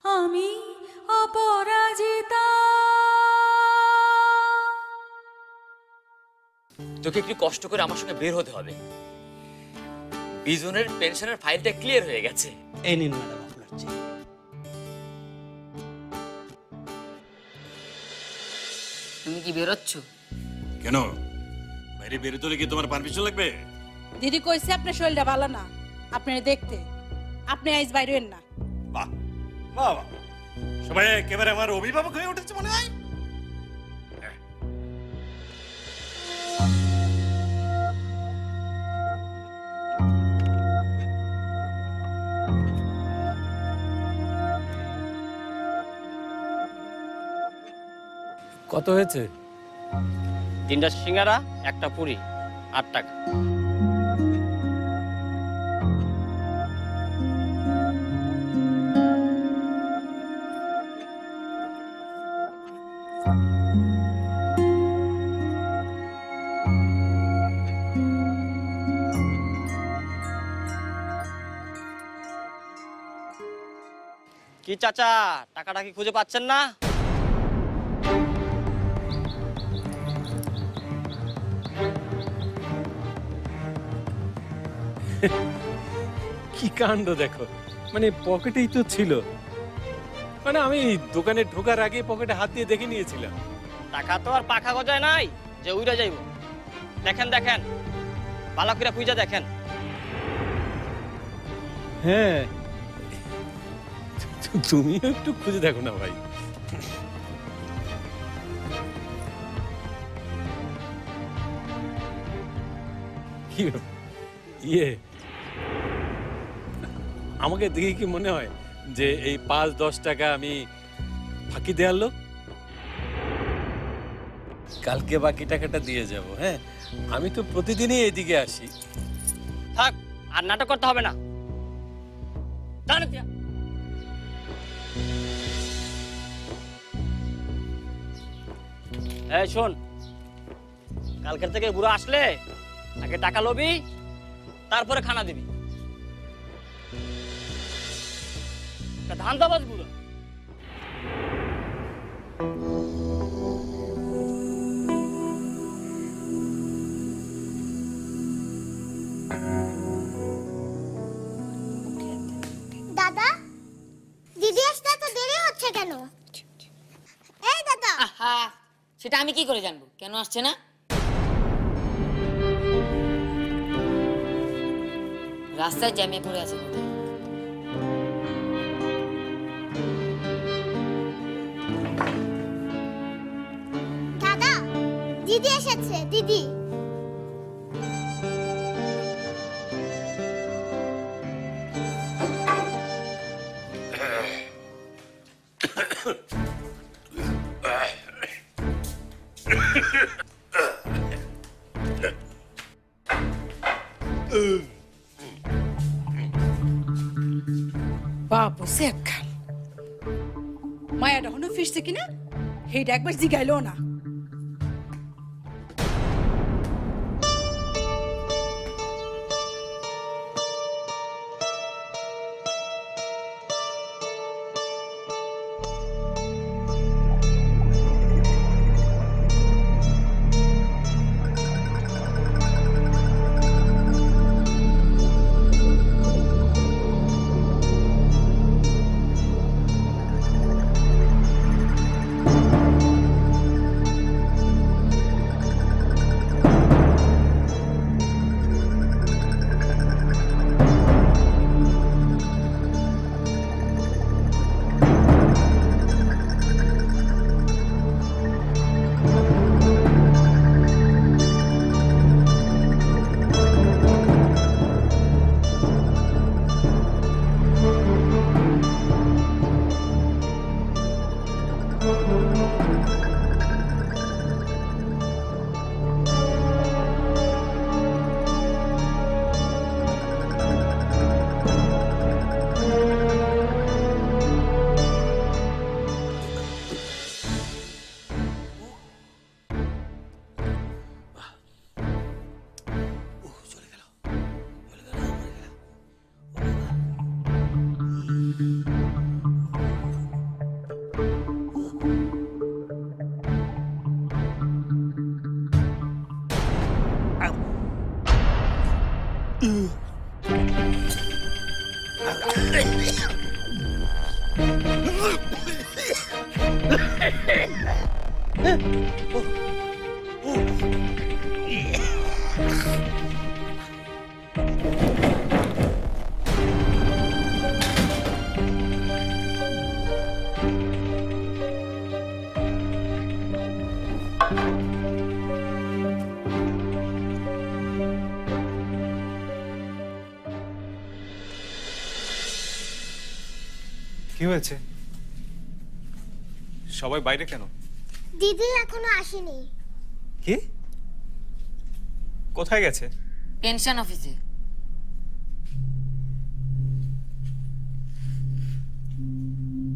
আমি অপরাজিতা। তোকে একটু কষ্ট করে আমার সঙ্গে বের হতে হবে। বিজনের পেনশনের ফাইলটা ক্লিয়ার হয়ে গেছে। এই নিন ম্যাডাম আপনার চেক। তুমি কি বেরোচ্ছ? কেন বাইরে বেরোতে হলে কি তোমার পারমিশন লাগবে? দিদি কইছে আপনার শরীরটা ভালো না, আপনার দেখতে। আপনি আইজ বাইরেন না। বাহ বাহ বাহ, সবাই একেবারে আমার অভিভাবক হয়ে উঠেছে মনে হয়। কত হয়েছে? 3টা সিঙ্গারা, 1টা পুরি, 8 টাকা। কি চাচা, টাকাটা কি খুঁজে পাচ্ছেন না? কি কাণ্ড দেখো, মানে পকেটেই তো ছিল। মানে আমি দোকানে ঢোকার আগে পকেটে হাত দিয়ে দেখে নিয়েছিলাম। টাকা তো আর পাখা গজায় নাই যে উইরা যাইব। দেখেন দেখেন, ভালো করে খুঁজে দেখেন। হ্যাঁ, তুমিও একটু খুঁজে দেখো না ভাই। কি ইয়ে, আমাকে দেখে কি মনে হয় যে এই 5-10 টাকা আমি ফাঁকি দেওয়ার লোক? কালকে বাকি টাকাটা দিয়ে যাব। হ্যাঁ, আমি তো প্রতিদিনই এদিকে আসি। থাক, আর নাটক করতে হবে না। জানেন এই শোন, কালকের থেকে বুড়ো আসলে আগে টাকা লবি, তারপরে খানা দিবি। ধান্দাবাজ বুড়ো। দাদা, দিদি আসতে তো দেরি হচ্ছে কেন? এই দাদা। আহা, সেটা আমি কি করে জানবো কেন আসছে না? রাস্তায় জ্যামে পড়ে আছে বোধহয়। দাদা, দিদি এসেছে। দিদি বাবু সেক খান মায়াটা হনো ফিরছে কিনা সেইটা একবার জিগাইলো না। কি হয়েছে? সবাই বাইরে কেন? দিদি এখনো আসেনি। কি? কোথায় গেছে? পেনশন অফিসে।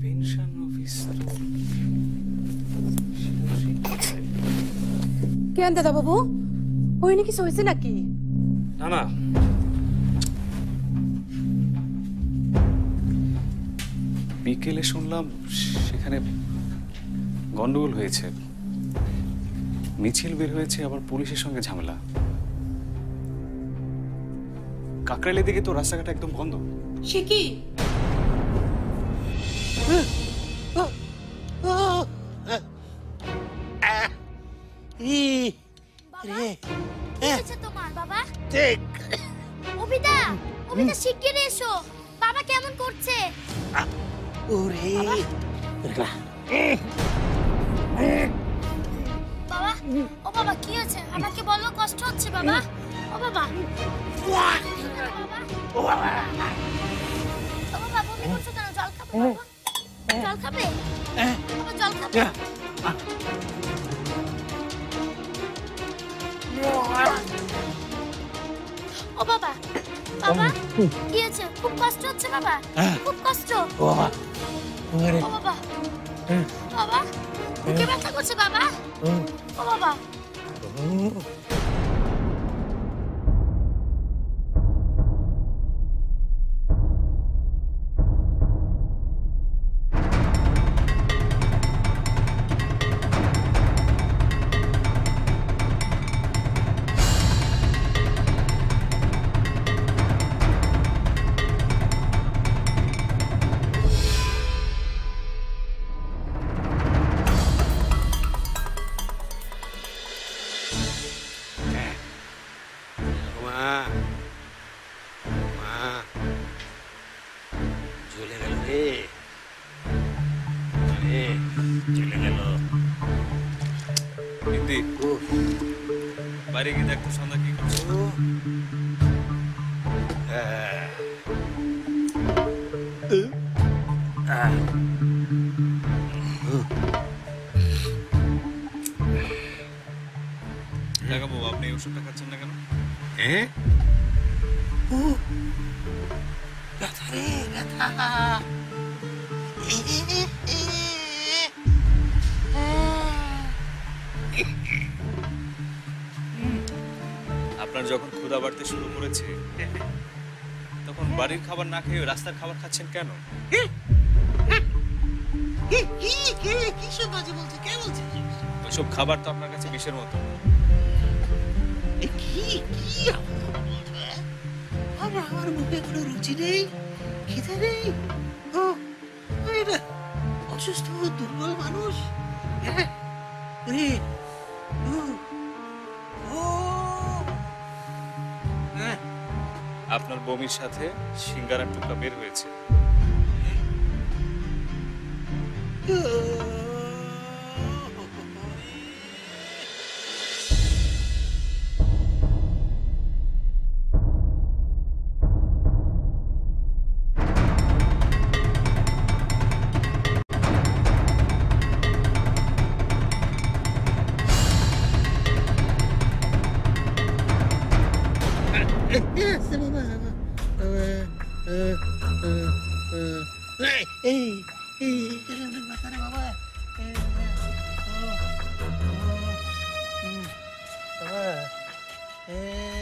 Pension office? কেন দাদা বাবু, ওই নাকি হয়েছে নাকি? না না, বিকেলে শুনলাম সেখানে গন্ডগোল হয়েছে, মিছিল বের হয়েছে, আবার পুলিশের সঙ্গে ঝামেলা। কাকরাইলের দিকে তো রাস্তাঘাট একদম বন্ধ। সে কি? কি হয়েছে তোমার বাবা? অবিতা, অবিতা শিগগিরই এসো। বাবা কেমন করছে? বাবা, ও বাবা কি হয়েছে? আমাকে বলো, কষ্ট হচ্ছে বাবা? ও বাবা, ও বাবা, বমি করছো কেন? জল খাবে বাবা? জল খাবে বাবা? জল খাবে? ও বাবা, বাবা কি হয়েছে? খুব কষ্ট হচ্ছে বাবা? খুব কষ্ট? ও বাবা, বাবা বুকে ব্যথা করছে বাবা? ও বাবা, বাইরে গিয়ে দেখতো সন্ধ্যা কি করছে। দেখাবো, আপনি এই ওষুধটা খাচ্ছেন না কেন? আপনার যখন ক্ষুধা বাড়তে শুরু করেছে তখন বাড়ির খাবার না খেয়ে রাস্তার খাবার খাচ্ছেন কেন? ওইসব খাবার তো আপনার কাছে বিষের মতো। আমার মুখে কোনো রুচি নেই, খিদে নেই। অসুস্থ দুর্বল মানুষ। আপনার বমির সাথে সিঙ্গারার টুকরা বের হয়েছে।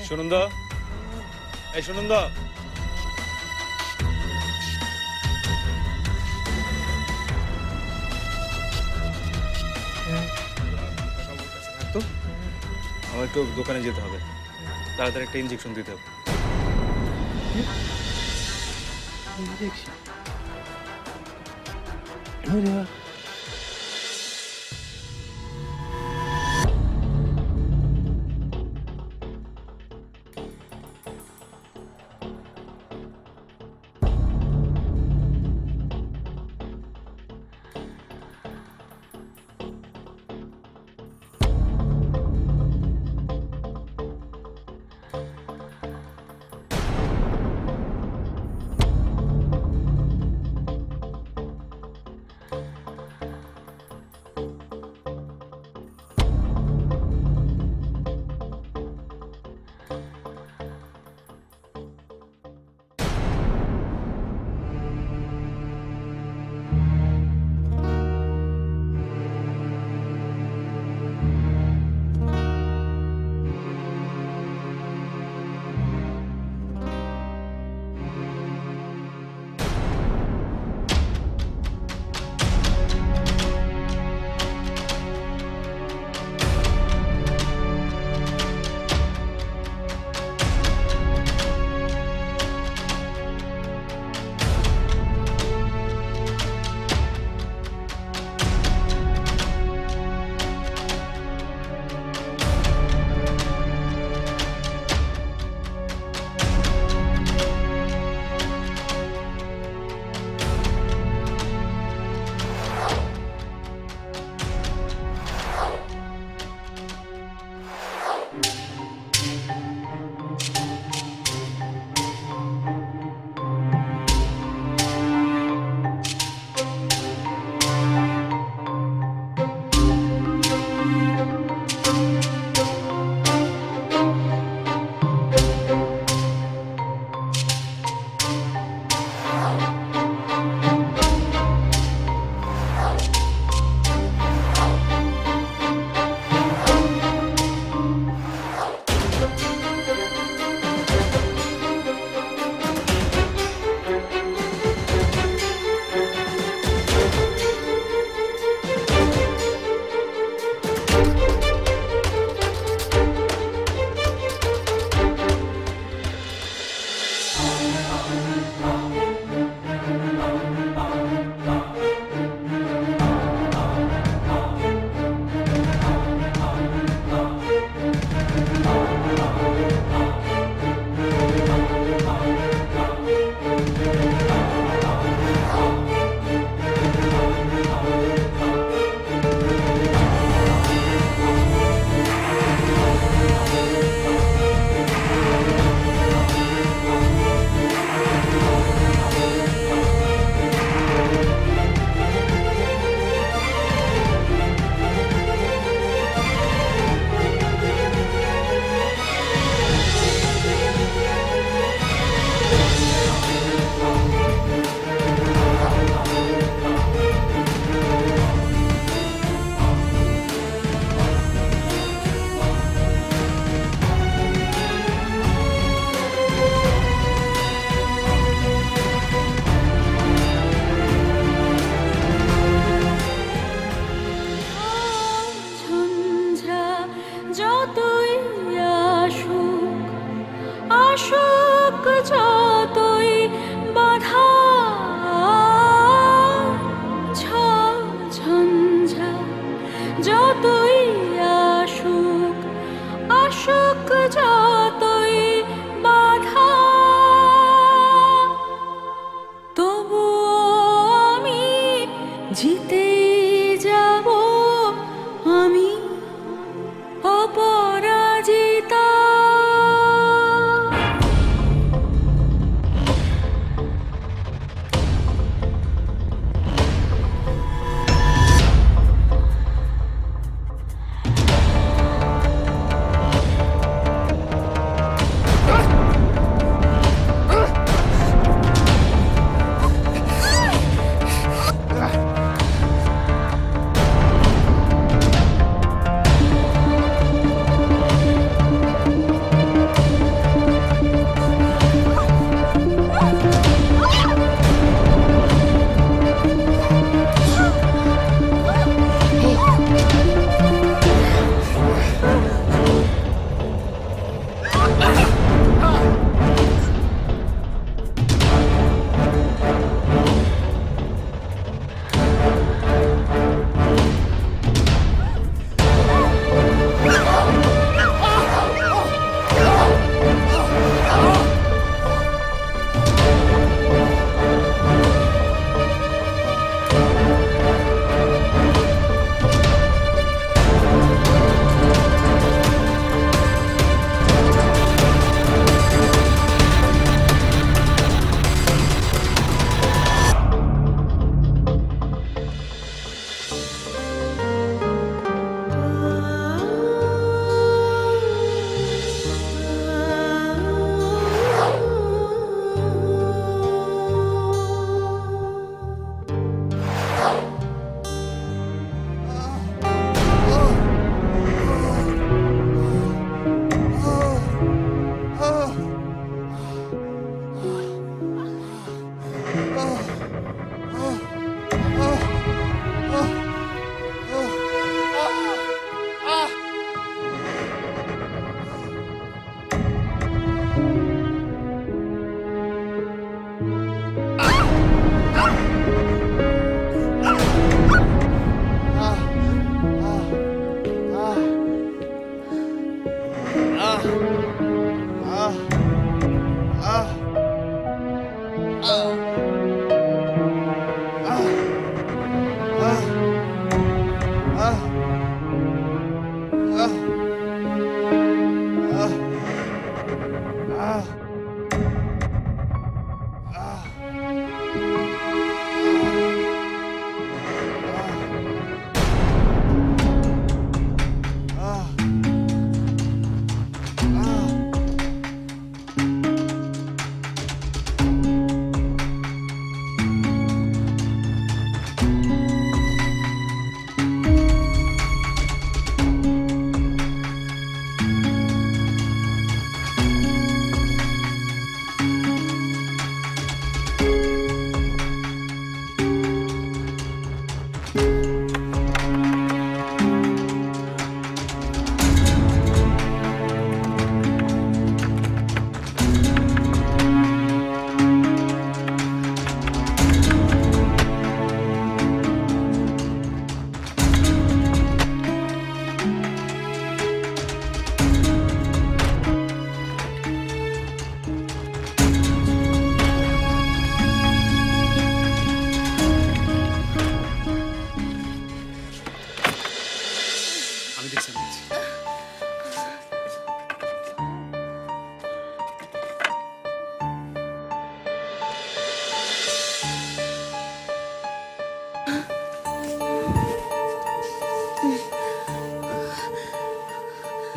শুনুন তো, এই শুনুন তো, আমার একটু দোকানে যেতে হবে, তাড়াতাড়ি একটা ইঞ্জেকশন দিতে হবে। রিক্সা আরে বাহ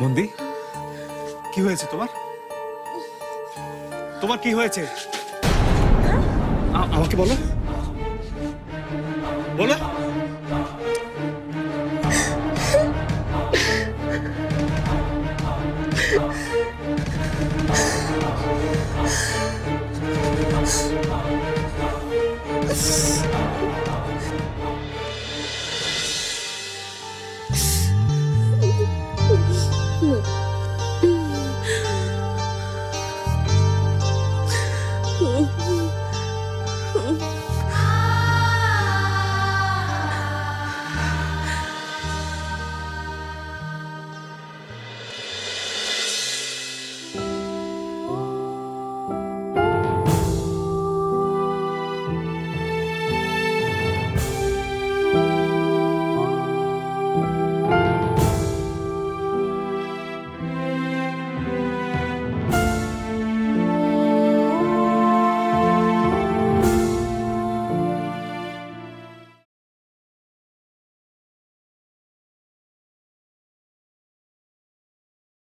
মন্দি কি হয়েছে তোমার? তোমার কি হয়েছে আমাকে বলো বলো।